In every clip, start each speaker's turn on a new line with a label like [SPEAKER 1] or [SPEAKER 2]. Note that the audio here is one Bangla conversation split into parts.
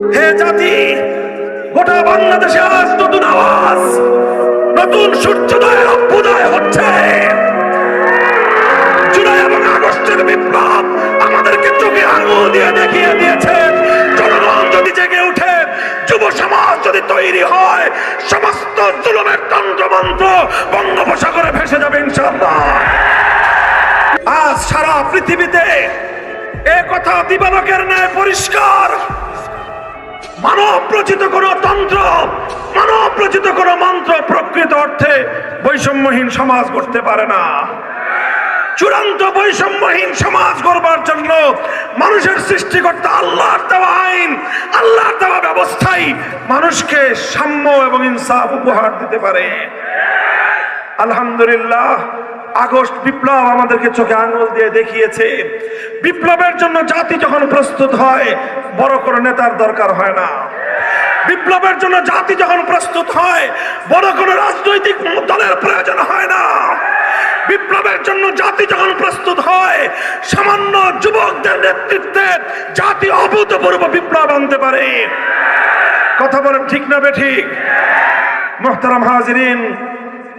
[SPEAKER 1] হে জাতি, গোটা বাংলাদেশে আজ নতুন আওয়াজ, নতুন সূর্যোদয়ের অভ্যুদয় হচ্ছে। জুলাই এবং আগস্টের বিপ্লব আমাদেরকে চোখে আঙুল দিয়ে দেখিয়ে দিয়েছে, জনগণ যদি জেগে উঠে, যুব সমাজ যদি তৈরি হয়, সমস্ত জুলুমের তন্ত্রমন্ত্র বঙ্গোপসাগরে ভেসে যাবে ইনশাআল্লাহ। আজ সারা পৃথিবীতে এ কথা দিবালোকের ন্যায় পরিষ্কার, মানব রচিত কোন তন্ত্র, মানব রচিত কোন মন্ত্র প্রকৃত অর্থে বৈষম্যহীন সমাজ গড়তে পারে না। চূড়ান্ত বৈষম্যহীন সমাজ গড়বার জন্য মানুষের সৃষ্টিকর্তা আল্লাহর দেওয়া আইন, আল্লাহর দেওয়া ব্যবস্থাই মানুষকে সাম্য এবং ইনসাফ উপহার দিতে পারে। আলহামদুলিল্লাহ, আগস্ট বিপ্লব আমাদেরকে চোখে আঙুল দিয়ে দেখিয়েছে, বিপ্লবের জন্য জাতি যখন প্রস্তুত হয়, বড় কোনো নেতার দরকার হয় না। বিপ্লবের জন্য জাতি যখন প্রস্তুত হয়, বড় কোনো রাজনৈতিক দলের প্রয়োজন হয় না। বিপ্লবের জন্য জাতি যখন প্রস্তুত হয়, সামান্য যুবকদের নেতৃত্বে জাতি অভূতপূর্ব বিপ্লব আনতে পারে। কথা বলেন ঠিক না বেঠিক? মুহতারাম হাজিরিন,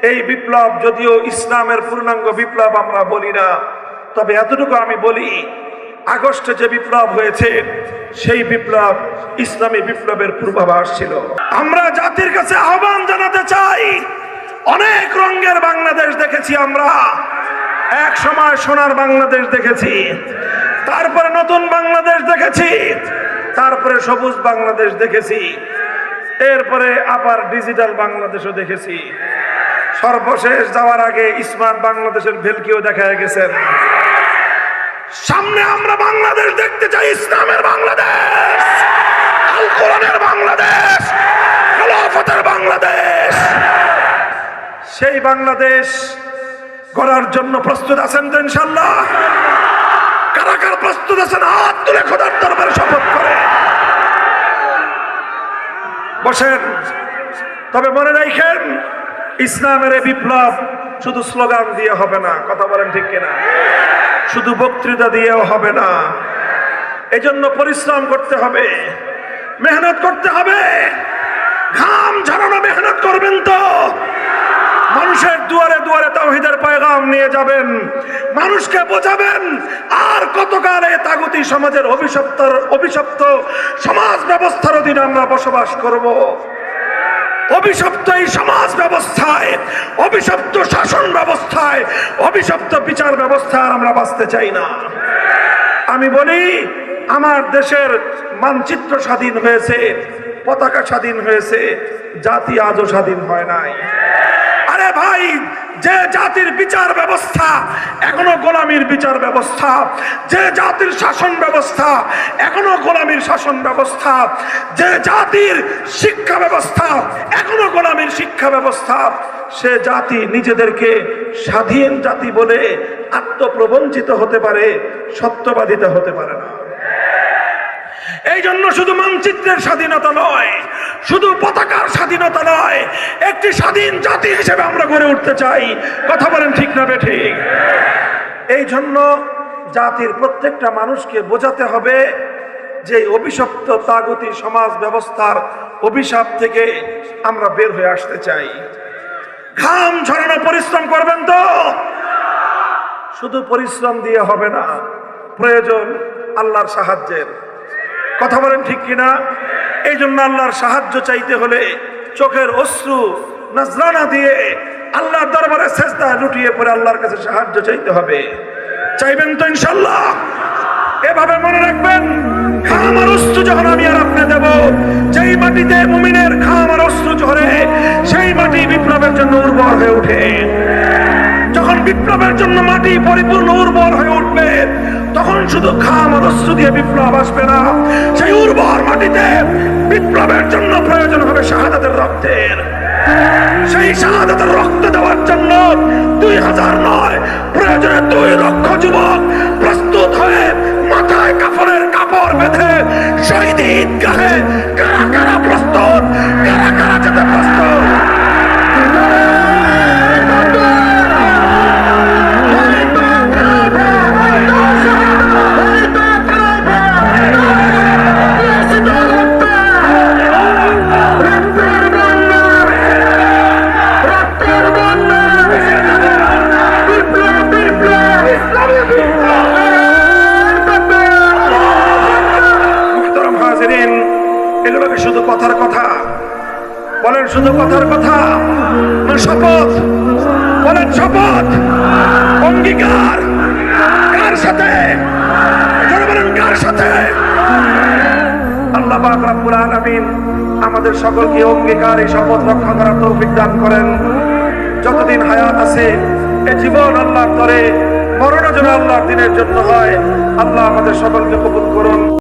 [SPEAKER 1] এই বিপ্লব যদিও ইসলামের পূর্ণাঙ্গ বিপ্লব আমরা বলি না, তবে এতটুকু আমি বলি, আগস্টে যে বিপ্লব হয়েছে সেই বিপ্লব ইসলামী বিপ্লবের পূর্বাভাস ছিল। আমরা জাতির কাছে আহ্বান জানাতে চাই, অনেক রঙের বাংলাদেশ দেখেছি আমরা। এক সময় সোনার বাংলাদেশ দেখেছি, তারপরে নতুন বাংলাদেশ দেখেছি, তারপরে সবুজ বাংলাদেশ দেখেছি, এরপরে আবার ডিজিটাল বাংলাদেশও দেখেছি। সর্বশেষ যাওয়ার আগে স্মার্ট বাংলাদেশের ভেলকিও দেখা গেছেন। সামনে আমরা বাংলাদেশ দেখতে চাই, ইসলামের বাংলাদেশ, আল কোরআনের বাংলাদেশ, খেলাফতের বাংলাদেশ। সেই বাংলাদেশ গড়ার জন্য প্রস্তুত আছেন তো ইনশাআল্লাহ? কারা কারা প্রস্তুত আছেন হাত তুলে খোদার দরবারে শপথ করে বসেন। তবে মনে রাখেন, ইসলামের এই বিপ্লব শুধু স্লোগান দিয়ে হবে না। কথা বলেন ঠিক কিনা? শুধু বক্তৃতা দিয়েও হবে না। এজন্য পরিশ্রম করতে হবে, মেহনত করতে হবে। ঘাম ঝরানো মেহনত করবেন তো, মানুষের দুয়ারে দুয়ারে তাওহীদের পয়গাম নিয়ে যাবেন, মানুষকে বোঝাবেন। আর কতকাল এই তাগুতি সমাজের অভিশপ্ত সমাজ ব্যবস্থার অধীনে আমরা বসবাস করব? অভিশপ্ত এই সমাজ ব্যবস্থায়, অভিশপ্ত শাসন ব্যবস্থায়, অভিশপ্ত বিচার ব্যবস্থায় আমরা বাঁচতে চাই না। আমি বলি, আমার দেশের মানচিত্র স্বাধীন হয়েছে, পতাকা স্বাধীন হয়েছে, জাতি আজও স্বাধীন হয় নাই। আরে ভাই, যে জাতির বিচার ব্যবস্থা এখনো গোলামীর বিচার ব্যবস্থা, যে জাতির শাসন ব্যবস্থা এখনো গোলামীর শাসন ব্যবস্থা, যে জাতির শিক্ষা ব্যবস্থা এখনো গোলামীর শিক্ষা ব্যবস্থা, সে জাতি নিজেদেরকে স্বাধীন জাতি বলে আত্মপ্রবঞ্চিত হতে পারে, সত্যবাদিতা হতে পারে না। এই জন্য শুধু মানচিত্রের স্বাধীনতা নয়, শুধু পতাকার স্বাধীনতা নয়, একটি স্বাধীন জাতি হিসেবে আমরা গড়ে উঠতে চাই। কথা বলেন ঠিক না বেঠিক? এই জন্য জাতির প্রত্যেকটা মানুষকে বোঝাতে হবে যে অভিশপ্ত তাগুতি সমাজ ব্যবস্থার অভিশাপ থেকে আমরা বের হয়ে আসতে চাই। ঘাম ঝরানো পরিশ্রম করবেন তো, শুধু পরিশ্রম দিয়ে হবে না, প্রয়োজন আল্লাহর সাহায্যের। কথা বলেন ঠিক কিনা? এই জন্য আল্লাহর সাহায্য চাইতে হলে চোখের অশ্রু নজরানা দিয়ে আল্লাহর দরবারে সেজদায় লুটিয়ে পড়ে আল্লাহর কাছে সাহায্য চাইতে হবে। চাইবেন তো ইনশাআল্লাহ? এভাবে মনে রাখবেন, ঘাম আর অশ্রু যখন আমি আর আপনি দেব, যেই মাটিতে মুমিনের ঘাম আর অশ্রু ঝরে, সেই মাটি বিপ্লবের জন্য উর্বর হয়ে ওঠে। যখন বিপ্লবের জন্য মাটি পরিপূর্ণ উর্বর হয়ে উঠবে, তখন শুধু ঘাম আর অশ্রু দিয়ে বিপ্লব আসবে না, সেই উর্বর মাটিতে বিপ্লবের জন্য প্রয়োজন হবে শাহাদাতের রক্তের। সেই শাহাদাতের রক্ত দেওয়ার জন্য 2000 নয়, প্রয়োজনে 2 লক্ষ যুবক প্রস্তুত হয়ে মাথায় কাফনের কাপড় বেঁধে শহীদ ঈদগাহে কারা কারা প্রস্তুত, কারা কারা যেতে প্রস্তুত? শুধু কথার কথা? বলেন শুধু কথার কথা না শপথ? বলেন শপথ, অঙ্গীকার কার সাথে? জোরে বলেন কার সাথে? আল্লাহ পাক রব্বুল আলামিন আমাদের সকলকে অঙ্গীকার এই শপথ রক্ষা করার তৌফিক দান করেন। যতদিন হায়াত আছে এই জীবন আল্লাহর তরে, মরণও যেন আল্লাহর দিনের জন্য হয়। আল্লাহ আমাদের সকলকে কবুল করুন।